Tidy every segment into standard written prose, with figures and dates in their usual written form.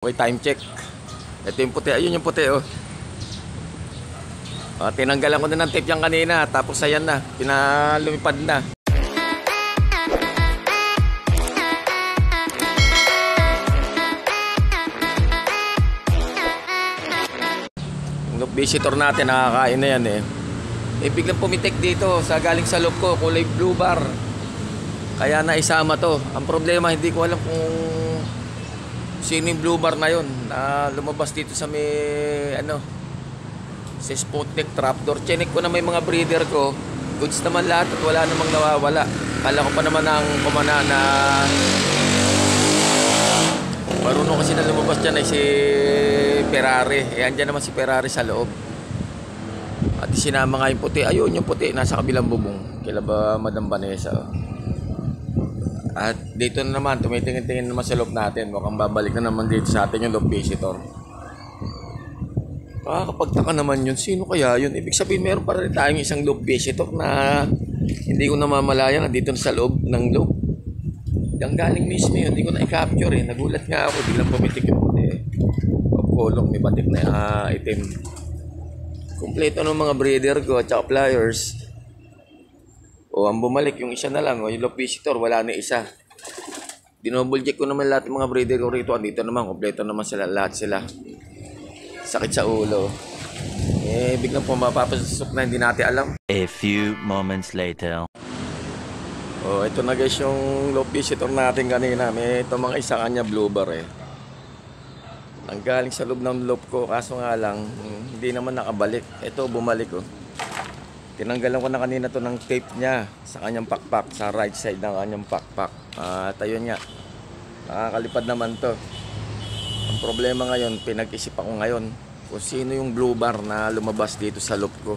Okay, time check. Ito yung puti. Ayun yung puti, oh. Tinanggalan ko na ng tape yan kanina. Tapos ayan na. Pinalumipad na. Yung visitor natin, nakakain na yan eh. Biglang pumitik dito sa galing sa loob ko. Kulay blue bar. Kaya naisama to. Ang problema, hindi ko alam kung sino yung blue bar na yun na lumabas dito sa may sa Sputnik trapdoor. Chinek ko na may mga breeder ko, goods naman lahat at wala namang nawawala. Kala ko pa naman ang kumana na marunong kasi na lumabas dyan ay si Ferrari. Andyan naman si Ferrari sa loob. At sinama nga yung puti. Ayun yung puti, nasa kabilang bubong kila ba Madam Vanessa. At dito na naman, tumitingin-tingin naman sa loob natin. Mukhang babalik na naman dito sa atin yung loob visitor. Nakakapagtaka naman yun. Sino kaya yun? Ibig sabihin, meron pa rin tayong isang loob visitor na hindi ko namamalayan na dito sa loob ng loob. Yung galing mismo yun, hindi ko na i-capture eh. Nagulat nga ako, biglang pumitik yung puti. Pagkulong, may batik na itim. Kompleto ng mga breeder ko at saka pliers. O ang bumalik yung isa na lang, o yung loob visitor, wala na isa. Dinouble check ko naman lahat ng mga breeder ko rito. Andito naman, kompleto naman sila, lahat sila. Sakit sa ulo. Biglang pumapapasok na hindi natin alam. A few moments later. O ito na guys yung loob visitor natin kanina. May ito mga isa kanya blue bar eh. Ang galing sa loob ng loob ko, kaso nga lang, hindi naman nakabalik. Ito bumalik oh. Tinanggalan ko na kanina to ng tape niya sa kanyang pakpak, sa right side ng kanyang pakpak. At ayun nga, nakakalipad naman to. Ang problema ngayon, pinag-isip ako ngayon kung sino yung blue bar na lumabas dito sa loob ko.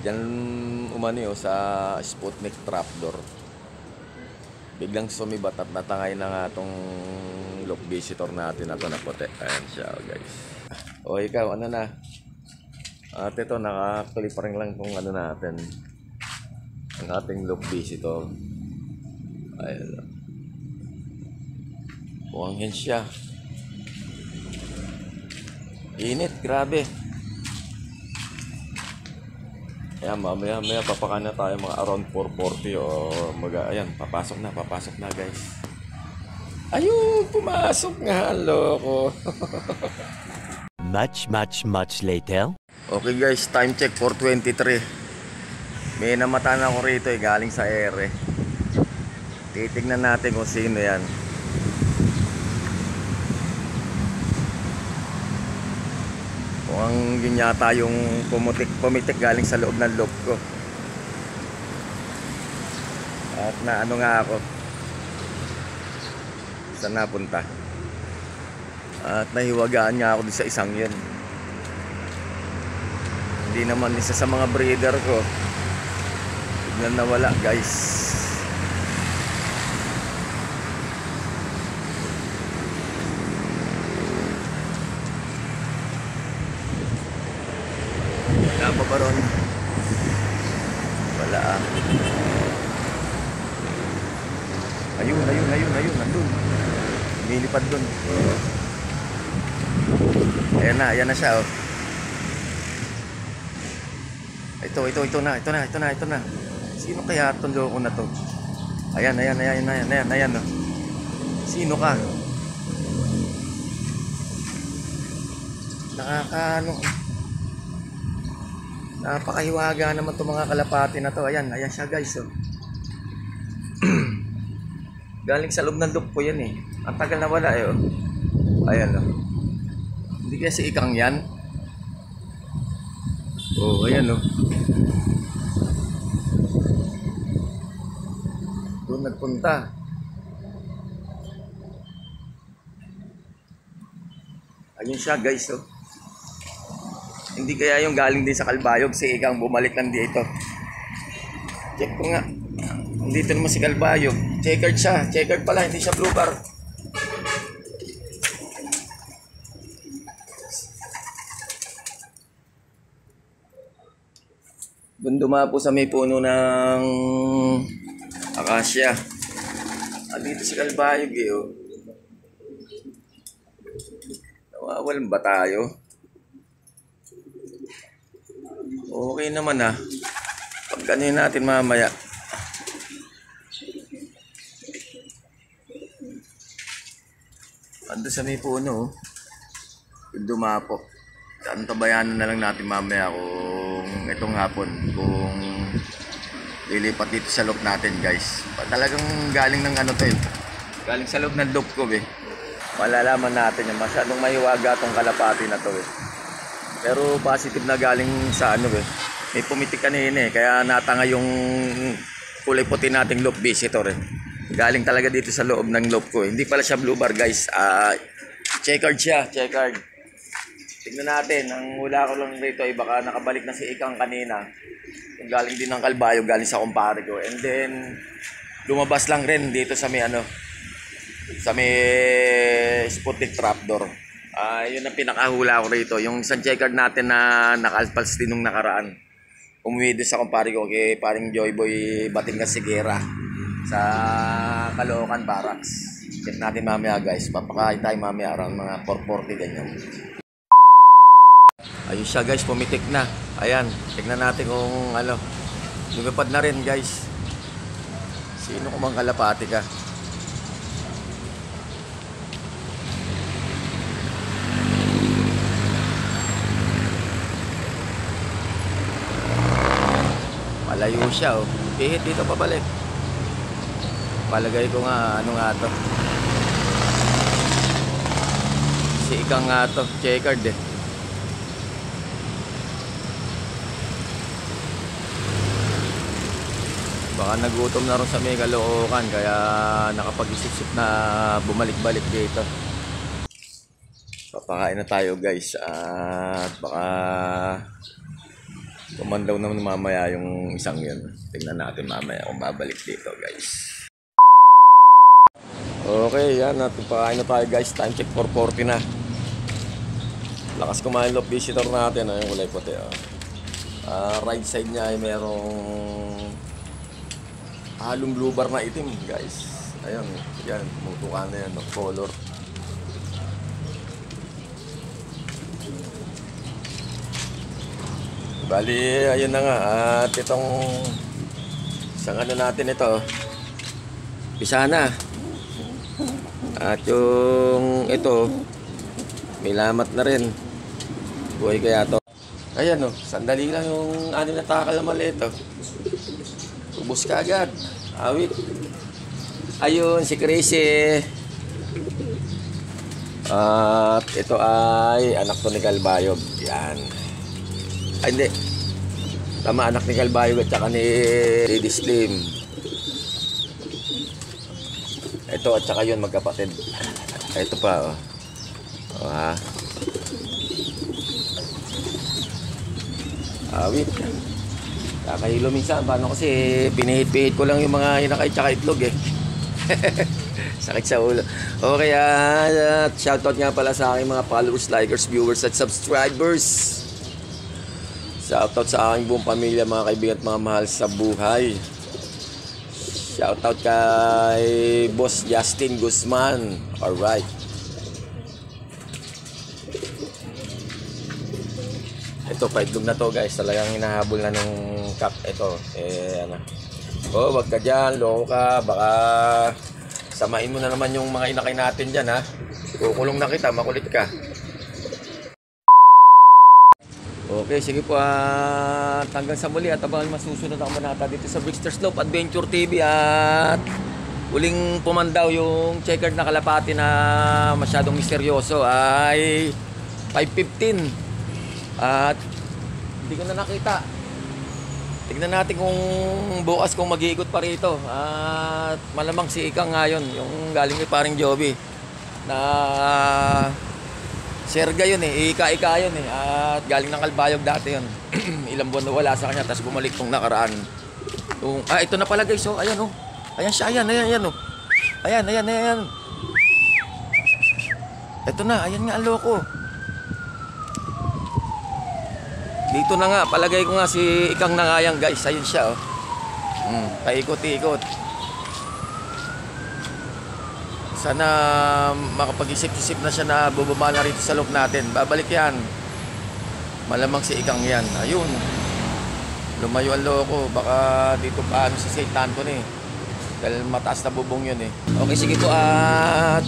Diyan umano yun sa Sputnik trapdoor. Biglang sumibat at natangay na nga itong loob visitor natin na to na puti. Ayan siya guys. O ikaw, ano na? At ito, nakakaliparing lang kung ano natin. Ang ating loop visitor. Ayan. Buwangin siya. Init, grabe. Ayan, mamaya papakan na tayo mga around 4:40 o ayan, papasok na guys. Ayun, pumasok nga, loko. Much later. Okay guys, time check 4:23. May namatan ako rito galing sa ere. Titignan natin kung sino yan. Mukhang yun yata yung pumitik galing sa loob ng loob ko. At na ano nga ako, saan napunta? At nahiwagaan nga ako din sa isang yun. Hindi naman isa sa mga breeder ko. Biglang nawala guys. Wala pa ba ron? Wala ah. Ayun, nandun. Nilipad dun. Ayan na siya oh. Ito na. Sino kaya itong loko na to? Ayan oh. Sino ka? Napakahiwaga naman itong mga kalapati na to. Ayan siya guys oh. Galing sa loob ng loob ko yan eh. Ang tagal na wala eh oh. Ayan oh. Hindi kasi ikang yan. Oh, ayan oh. Doon nagpunta. Ayun siya guys oh. Hindi kaya yung galing din sa Kalbayog si Ikang bumalik lang dito. Check ko nga. Dito naman si Kalbayog. Checkered siya. Checkered pala, hindi siya blue bar. Doon dumapo sa may puno ng akasya. Dito si Kalbayog eh oh. Bawal ba tayo? Okay naman ha. Pag ganin natin mamaya. Ando sa may puno. Dumapo. Antabayanan na lang natin mamaya kung itong hapon. Kung lilipat dito sa loob natin guys. Talagang galing ng ano to eh. Galing sa loob ng loob ko eh. Malalaman natin yung masyadong mahiwaga tong kalapati na to eh. Pero positive na galing sa ano eh. May pumitik kanina eh. Kaya natanga yung kulay puti nating loop visitor eh. Galing talaga dito sa loob ng loop ko eh. Hindi pala siya blue bar guys. Checkered siya. Checkered. Tignan natin. Ang hula ko lang dito ay baka nakabalik na si Ikang kanina. Yung galing din ng Kalbayo. Galing sa kumpare ko. And then lumabas lang rin dito sa may ano. Sa may Sputnik trapdoor. Yun ang pinakahula ko rito. Yung isang checkered natin na nakalpals din nung nakaraan. Umuwi doon sa kumpare ko kay paring Joyboy Batingas Sigera sa Caloocan Barracks. Check natin mamaya guys. Papakain tayo mamaya around mga 4:40 ganyan. Ayun siya guys, pumitik na. Ayan, tignan natin kung ano. Lumipad na rin guys. Sino kumang kalapati ka? Malayo siya oh. Pihit dito pabalik. Palagay ko nga ano nga to. Si Ikang nga to, checkered eh. Baka nagutom na rin sa may Caloocan kaya nakapag-isip-isip na bumalik-balik dito. Papakain na tayo guys at baka kumandaw naman mamaya yung isang yun. Tingnan natin mamaya kung babalik dito guys. Okay, yan. Pakain na tayo guys. Time check 4:40 na. Lakas kumain loop visitor natin. Yung kulay puti. Right side niya ay merong halong blue bar na itim guys. Ayan. Yan. Tumutukan na yan. Color. Bali, ayun na nga. At itong isang ano natin ito. Pisa na. At yung ito, may lamat na rin. Buhay kaya to. Ayan o, sandali lang yung ano na takal na maliit o. Ubus ka agad. Awit. Ayun, si Crazy. At ito ay anak to ni Kalbayog. Yan. Ay hindi. Tama, anak ni Kalbayog at saka ni Lady Slim. Ito at saka yun magkapatid. Ito pa oh. Oh ha. Awit. Kakahilo minsan. Paano kasi pinihit-pihit ko lang yung mga inakay tsaka itlog eh. Sakit sa ulo. Okay, at shoutout nga pala sa aking mga followers, likers, viewers at subscribers. Shoutout sa aking buong pamilya, mga kaibigan at mga mahal sa buhay. Shoutout kay Boss Justin Guzman. Alright. Ito, paitlog na to guys. Talagang hinahabol na ng cup. Ito, ano. Oh, wag ka dyan. Loko ka. Baka samain mo na naman yung mga inakay natin dyan ha. Kukulong na kita. Makulit ka. Okay, sige po at hanggang sa muli at abangan masusunod ang manata dito sa Brickster Slope Adventure TV at uling pumandaw yung checkered na kalapati na masyadong misteryoso ay 5:15 at hindi ko na nakita. Tignan natin kung bukas kung mag-iikot pa rito at malamang si Ikang ngayon yung galing ni paring Joby na Serga yun eh, ika-ika yun eh. At galing ng Kalbayog dati yun. Ilang buwan na wala sa kanya, tapos bumalik tong nakaraan. Ito na pala guys, oh. Ayan oh. Ayan siya, ayan oh. Ayan. Ito na, ayan nga ang loko. Dito na nga, palagay ko nga si Ikang nangayang guys. Ayun siya oh. Paikot-ikot. Sana makapag-isip-isip na siya na bubaba na rito sa loob natin. Babalik yan. Malamang si Ikang yan. Ayun. Lumayo ang loko. Baka dito paano sa St. Anthony. Dahil mataas na bubong yun eh. Okay, sige po at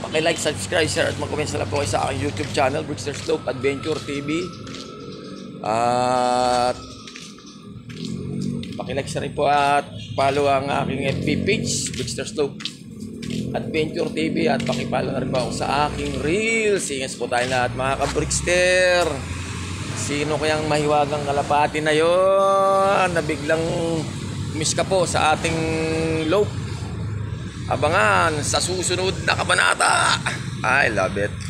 paki-like, subscribe, share at mag-comment na lang po kayo sa aking YouTube channel, Brickster Slope Adventure TV. At paki-like na rin po at follow ang aking FB page, Brickster Slope Adventure TV, at pakipalo na rin po ako sa aking Reels. Ingat po tayo lahat mga ka-Brickster. Sino kayang mahiwagang kalapati na yon na biglang miss ka po sa ating loop? Abangan sa susunod na kabanata. I love it.